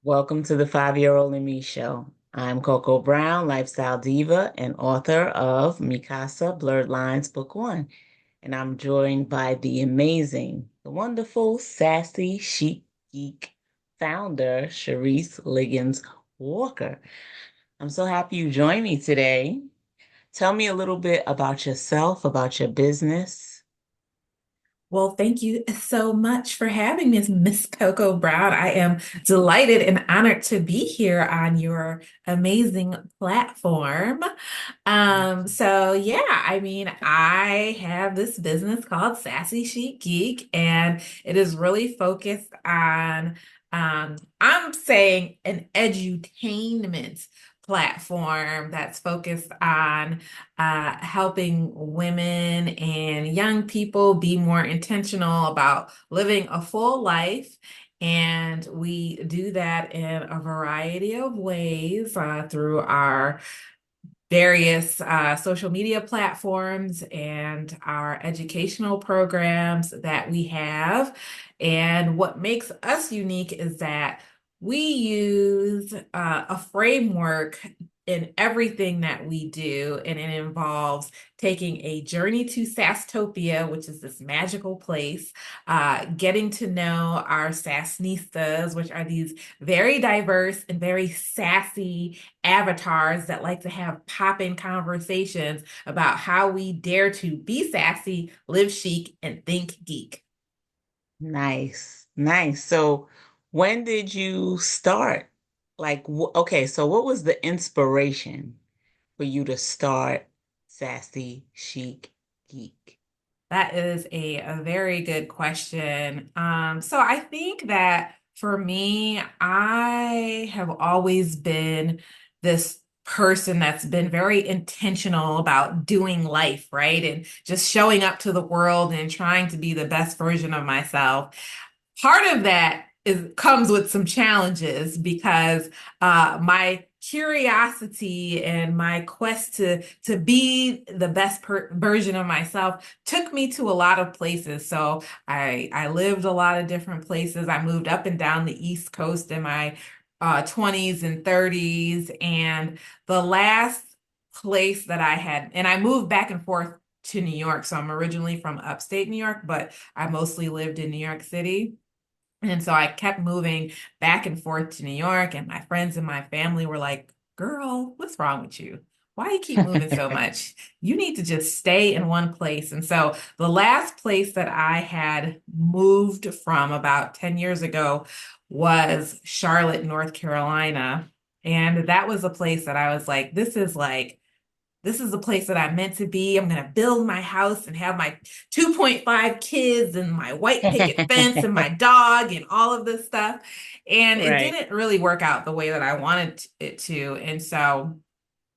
Welcome to the 5-Year-Old and Me Show. I'm Coco Brown, lifestyle diva and author of Mikasa Blurred Lines Book One. And I'm joined by the amazing, the wonderful, sassy, chic geek founder, Charise Liggins-Walker. I'm so happy you joined me today. Tell me a little bit about yourself, about your business. Well, thank you so much for having me, Miss Coco Brown. I am delighted and honored to be here on your amazing platform. I have this business called Sassy Chic Geek, and it is really focused on, I'm saying an edutainment platform that's focused on helping women and young people be more intentional about living a full life. And we do that in a variety of ways through our various social media platforms and our educational programs that we have. And what makes us unique is that we use a framework in everything that we do, and it involves taking a journey to Sasstopia, which is this magical place, getting to know our Sassnistas, which are these very diverse and very sassy avatars that like to have pop-in conversations about how we dare to be sassy, live chic, and think geek. Nice, nice. So, when did you start? Okay, so what was the inspiration for you to start Sassy Chic Geek? That is a very good question. So I think that for me, I have always been this person that's been very intentional about doing life, right? And just showing up to the world and trying to be the best version of myself. Part of that is comes with some challenges because my curiosity and my quest to be the best version of myself took me to a lot of places. So I lived a lot of different places. I moved up and down the East Coast in my 20s and 30s, and the last place that I had, and I moved back and forth to New York. So I'm originally from upstate New York, but I mostly lived in New York City. And so I kept moving back and forth to New York, and my friends and my family were like, "Girl, what's wrong with you? Why you keep moving so much? You need to just stay in one place." And so the last place that I had moved from about 10 years ago was Charlotte, North Carolina. And that was a place that I was like, this is the place that I'm meant to be. I'm going to build my house and have my 2.5 kids and my white picket fence and my dog and all of this stuff. And it Right. didn't really work out the way that I wanted it to. And so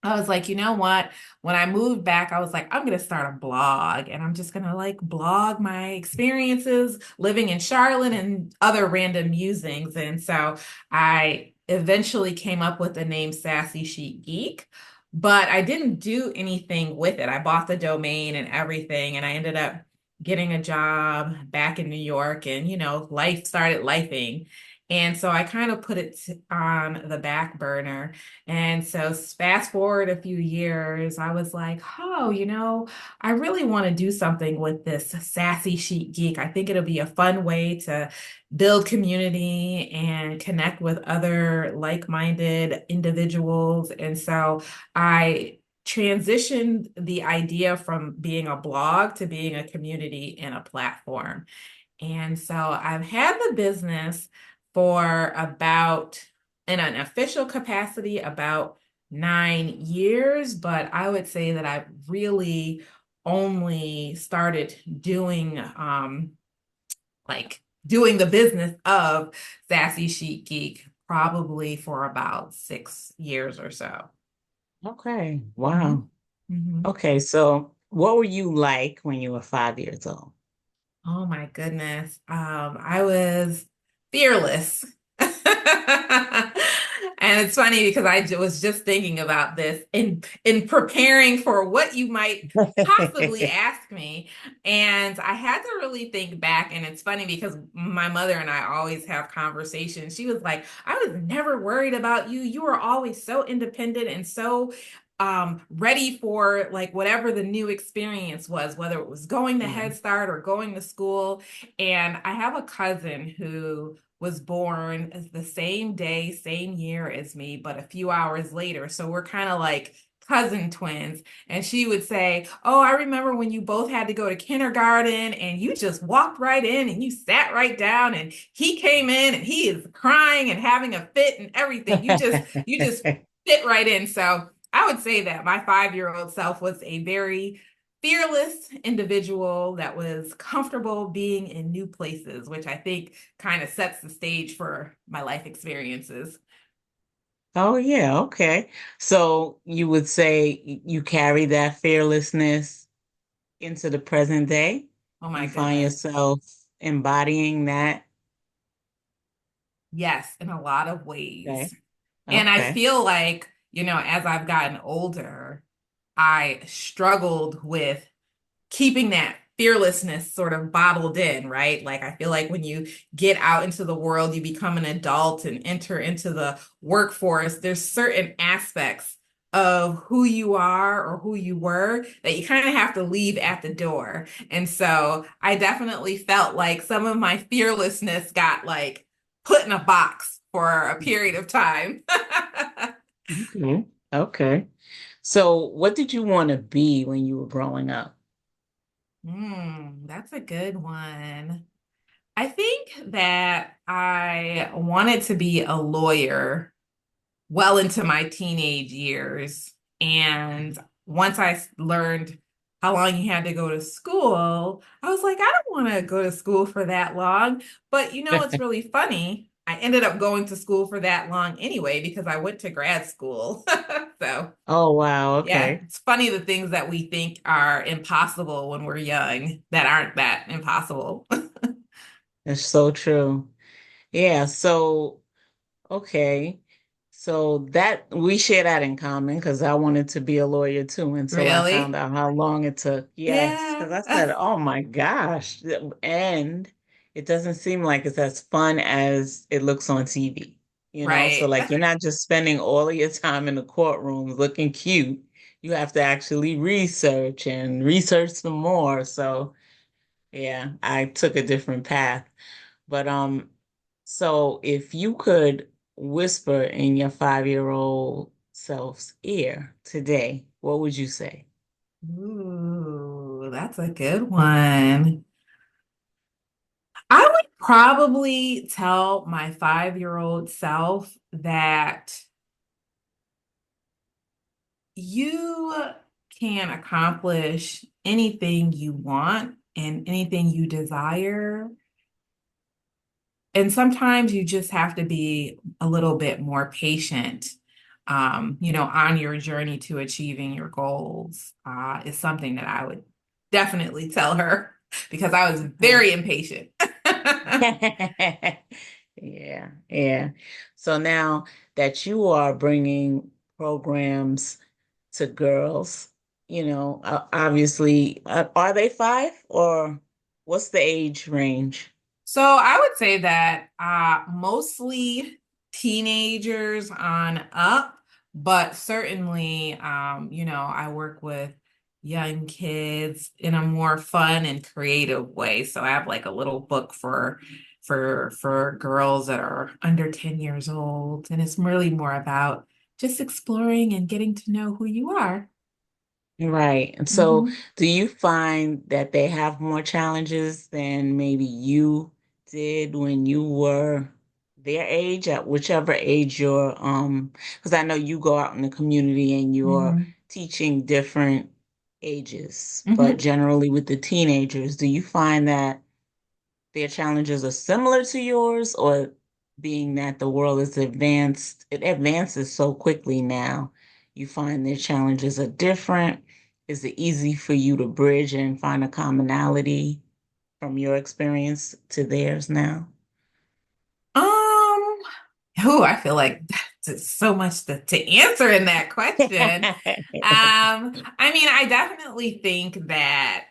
I was like, you know what? When I moved back, I was like, I'm going to start a blog and I'm just going to like blog my experiences living in Charlotte and other random musings. And so I eventually came up with the name Sassy Chic Geek, but I didn't do anything with it. I bought the domain and everything, and I ended up getting a job back in New York, and life started lifing. And so I kind of put it on the back burner. And so fast forward a few years, I was like, oh, I really want to do something with this Sassy Chic Geek. I think it'll be a fun way to build community and connect with other like-minded individuals. And so I transitioned the idea from being a blog to being a community and a platform. And so I've had the business for about, in an official capacity, about 9 years, but I would say that I've really only started doing the business of Sassy Chic Geek probably for about 6 years or so. Okay. Mhm. Wow. Mhm. Okay, so what were you like when you were 5 years old? Oh my goodness. I was fearless. And it's funny because was just thinking about this in preparing for what you might possibly ask me. And I had to really think back. And it's funny because my mother and I always have conversations. She was like, I was never worried about you. You were always so independent and so ready for like whatever the new experience was, whether it was going to Yeah. Head Start or going to school. And I have a cousin who was born the same day, same year as me, but a few hours later. So we're kind of like cousin twins. And she would say, oh, I remember when you both had to go to kindergarten and you just walked right in and you sat right down and he came in and he is crying and having a fit and everything. You just fit right in. So I would say that my 5-year-old self was a very fearless individual that was comfortable being in new places, which I think kind of sets the stage for my life experiences. Oh, yeah. Okay. So you would say you carry that fearlessness into the present day? Oh my You find goodness. yourself embodying that? Yes, in a lot of Okay. ways. And I Okay. feel like, as I've gotten older, I struggled with keeping that fearlessness sort of bottled in, right? Like I feel like when you get out into the world, you become an adult and enter into the workforce, there's certain aspects of who you are or who you were that you kind of have to leave at the door. And so I definitely felt like some of my fearlessness got like put in a box for a period of time. Okay. Okay. So what did you want to be when you were growing up? That's a good one. I think that I wanted to be a lawyer well into my teenage years. And once I learned how long you had to go to school, I was like, I don't want to go to school for that long. But it's really funny. I ended up going to school for that long anyway because I went to grad school. So, Oh, wow. yeah, Okay. it's funny the things that we think are impossible when we're young that aren't that impossible. That's so true. Yeah. So, okay. So that we share that in common because I wanted to be a lawyer too until I found Really? out how long it took. Yes. Yeah. Because I said, oh my gosh. And it doesn't seem like it's as fun as it looks on TV. So Right. like you're not just spending all of your time in the courtroom looking cute. You have to actually research and research some more. So yeah, I took a different path. But so if you could whisper in your 5-year-old self's ear today, what would you say? Ooh, that's a good one. I would probably tell my 5-year-old self that you can accomplish anything you want and anything you desire. And sometimes you just have to be a little bit more patient, on your journey to achieving your goals, is something that I would definitely tell her because I was Okay. very impatient. Yeah, yeah. So now that you are bringing programs to girls, obviously, are they 5 or what's the age range? So I would say that mostly teenagers on up, but certainly, I work with young kids in a more fun and creative way. So I have like a little book for girls that are under 10 years old, and it's really more about just exploring and getting to know who you are. Right. And so, Mhm. do you find that they have more challenges than maybe you did when you were their age, at whichever age because I know you go out in the community and you're Mhm. teaching different ages, but Mhm. generally with the teenagers, do you find that their challenges are similar to yours, or being that the world is advanced, it advances so quickly now, you find their challenges are different? Is it easy for you to bridge and find a commonality from your experience to theirs now? Um, I feel like so much to answer in that question. I mean, I definitely think that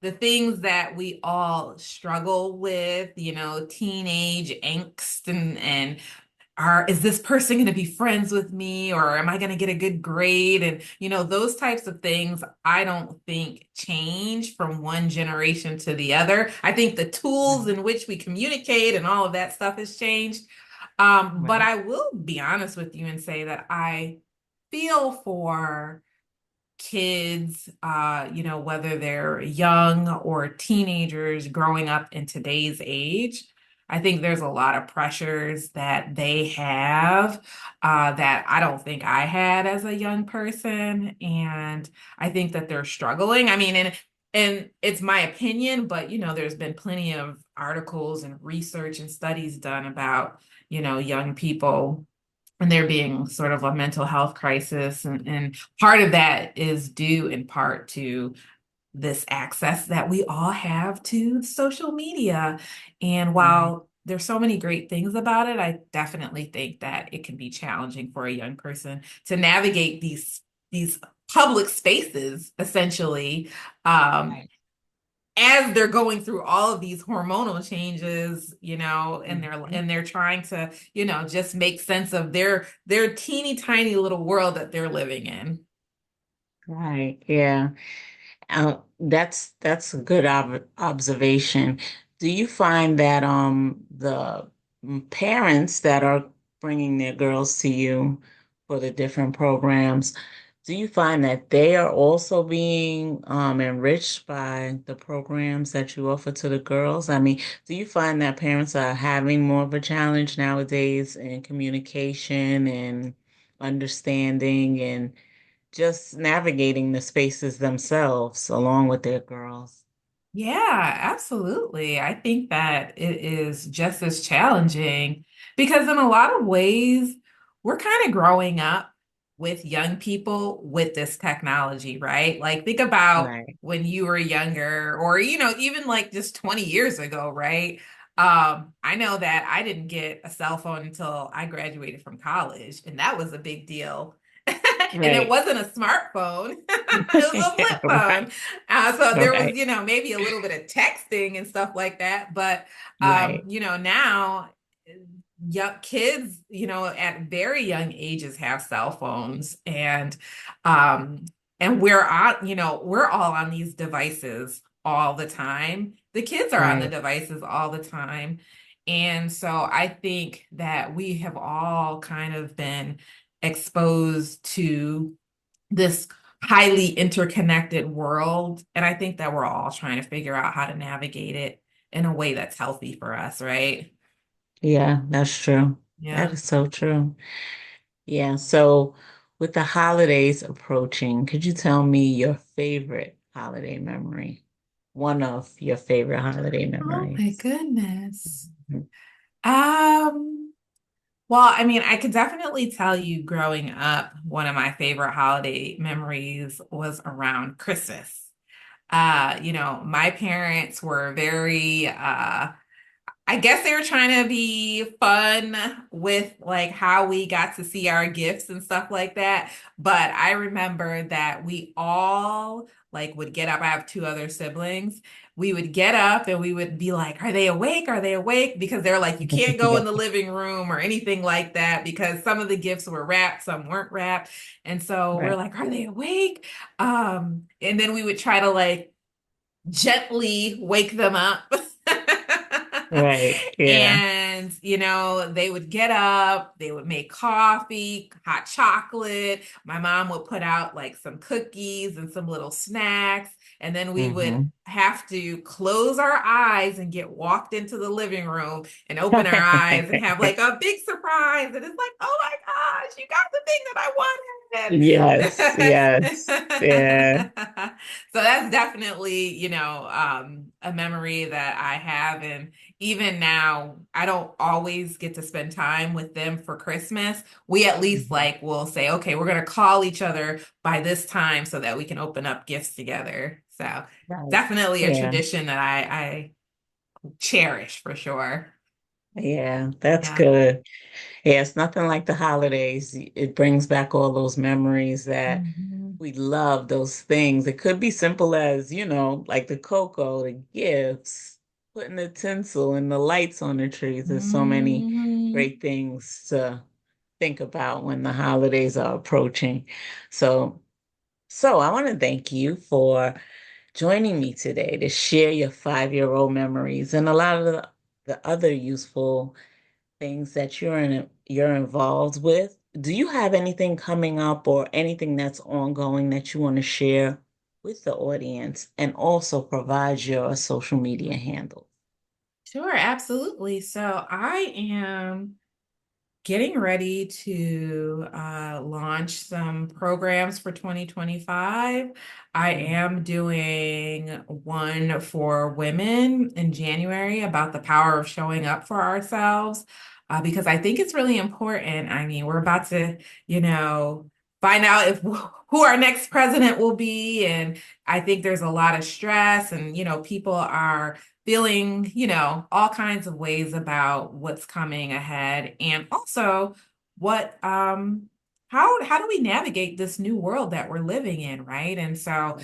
the things that we all struggle with, teenage angst and is this person going to be friends with me or am I going to get a good grade? And, those types of things, I don't think change from one generation to the other. I think the tools in which we communicate and all of that stuff has changed. But Right, I will be honest with you and say that I feel for kids, whether they're young or teenagers growing up in today's age. I think there's a lot of pressures that they have that I don't think I had as a young person. And I think that they're struggling. I mean, and it's my opinion, but there's been plenty of articles and research and studies done about, young people and there being sort of a mental health crisis. And part of that is due in part to this access that we all have to social media. And right, while there's so many great things about it, I definitely think that it can be challenging for a young person to navigate these public spaces essentially um, right. as they're going through all of these hormonal changes, and they're Mhm. and they're trying to, just make sense of their teeny tiny little world that they're living in. Right, yeah. That's a good observation. Do you find that the parents that are bringing their girls to you for the different programs, do you find that they are also being enriched by the programs that you offer to the girls? I mean, do you find that parents are having more of a challenge nowadays in communication and understanding and just navigating the spaces themselves along with their girls? Yeah, absolutely. I think that it is just as challenging because in a lot of ways, we're kind of growing up with young people with this technology, right? Like think about Right. when you were younger or even like just 20 years ago, right? I know that I didn't get a cell phone until I graduated from college, and that was a big deal. And it Right. wasn't a smartphone. It was a flip phone. Right. So there was, Right. maybe a little bit of texting and stuff like that. But, Right. now young kids, at very young ages have cell phones um, and we're all on these devices all the time. The kids are on the Right. devices all the time. And so I think that we have all kind of been exposed to this highly interconnected world. And I think that we're all trying to figure out how to navigate it in a way that's healthy for us, right? Yeah, that's true. That Yeah. is so true. Yeah. So with the holidays approaching, could you tell me your favorite holiday memory? One of your favorite holiday Oh my memories. goodness. Mhm. Um, well, I mean, I could definitely tell you growing up, one of my favorite holiday memories was around Christmas. My parents were very I guess they were trying to be fun with like how we got to see our gifts and stuff like that. But I remember that we all like would get up. I have two other siblings. We would get up and we would be like, "Are they awake? Are they awake?" Because they're like, "You can't go Yeah. in the living room or anything like that," because some of the gifts were wrapped, some weren't wrapped. And so we're Right. like, "Are they awake?" And then we would try to like gently wake them up. Right. Yeah. And, they would get up, they would make coffee, hot chocolate. My mom would put out like some cookies and some little snacks. And then we would Hmm. have to close our eyes and get walked into the living room and open our eyes and have like a big surprise. And it's like, oh my gosh, you got the thing that Yes. I Yes. Yeah. wanted. So that's definitely, a memory that I have. And even now, I don't always get to spend time with them for Christmas. We at least Mhm. like will say, okay, we're going to call each other by this time so that we can open up gifts together. So Right. definitely a Yeah. tradition that I cherish for sure. Yeah, that's Yeah. good. Yeah, it's nothing like the holidays. It brings back all those memories that Mhm. we love, those things. It could be simple as, like the cocoa, the gifts, putting the tinsel and the lights on the trees. There's so many Mhm. great things to think about when the holidays are approaching. So, so I want to thank you for joining me today to share your 5-year-old memories and a lot of the other useful things that you're involved with. Do you have anything coming up or anything that's ongoing that you want to share with the audience and also provide your social media handle? Sure, absolutely. So I am getting ready to launch some programs for 2025. I Mhm. am doing one for women in January about the power of showing up for ourselves, because I think it's really important. I mean, we're about to, find out if who our next president will be. And I think there's a lot of stress, and, people are feeling, all kinds of ways about what's coming ahead, and also what how do we navigate this new world that we're living in, right? And so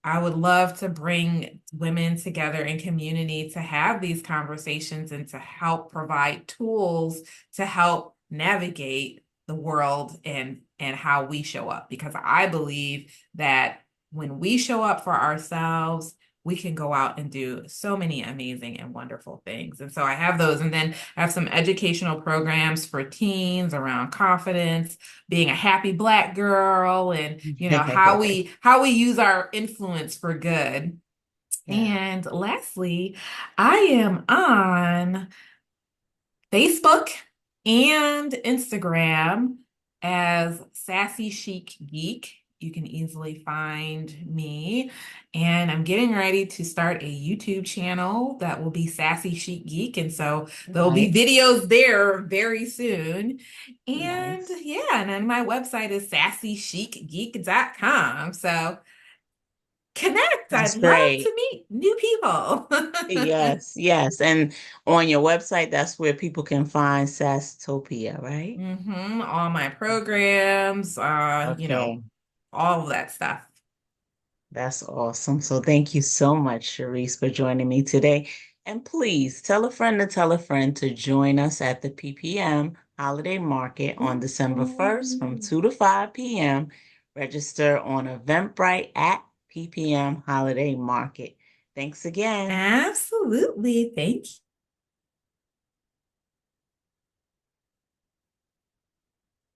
I would love to bring women together in community to have these conversations and to help provide tools to help navigate the world and how we show up, because I believe that when we show up for ourselves, we can go out and do so many amazing and wonderful things. And so I have those, and then I have some educational programs for teens around confidence, being a happy Black girl, and how we use our influence for good. Yeah. And lastly, I am on Facebook and Instagram as Sassy Chic Geek. You can easily find me. And I'm getting ready to start a YouTube channel that will be Sassy Chic Geek. And so there'll be Nice. videos there very soon. And Nice. yeah, and then my website is sassychicgeek.com. So connect. I'd That's love to great. meet new people. Yes, yes. And on your website, that's where people can find Sastopia, right? All my programs, Okay. all of that stuff. That's awesome. So thank you so much, Charise, for joining me today. And please tell a friend to tell a friend to join us at the PPM Holiday Market on December 1st from Ooh. 2 to 5 p.m. Register on Eventbrite at PPM Holiday Market. Thanks again. Absolutely. Thank you.